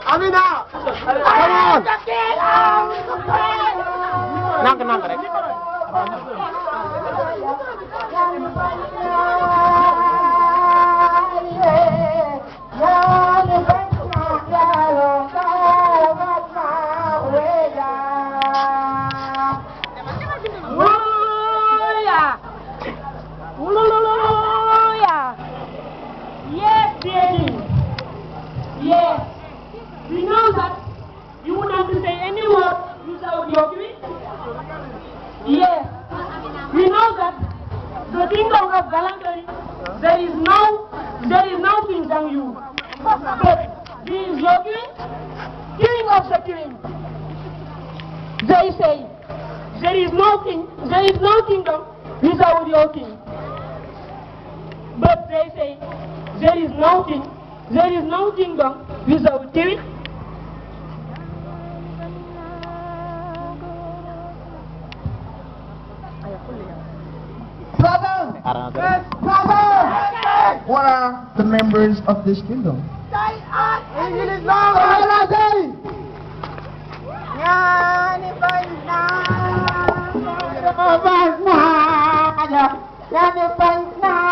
Amina. Come on. Nang rek. Yes, baby. Yes. We know that you wouldn't have to say any word without your giving. Yes. We know that the kingdom of gallantry, there is no king than you. But this is your king of the king. They say there is no kingdom without your king. But they say there is no kingdom without king. Brother! Yes, brother! What are the members of this kingdom? They are English now. Yani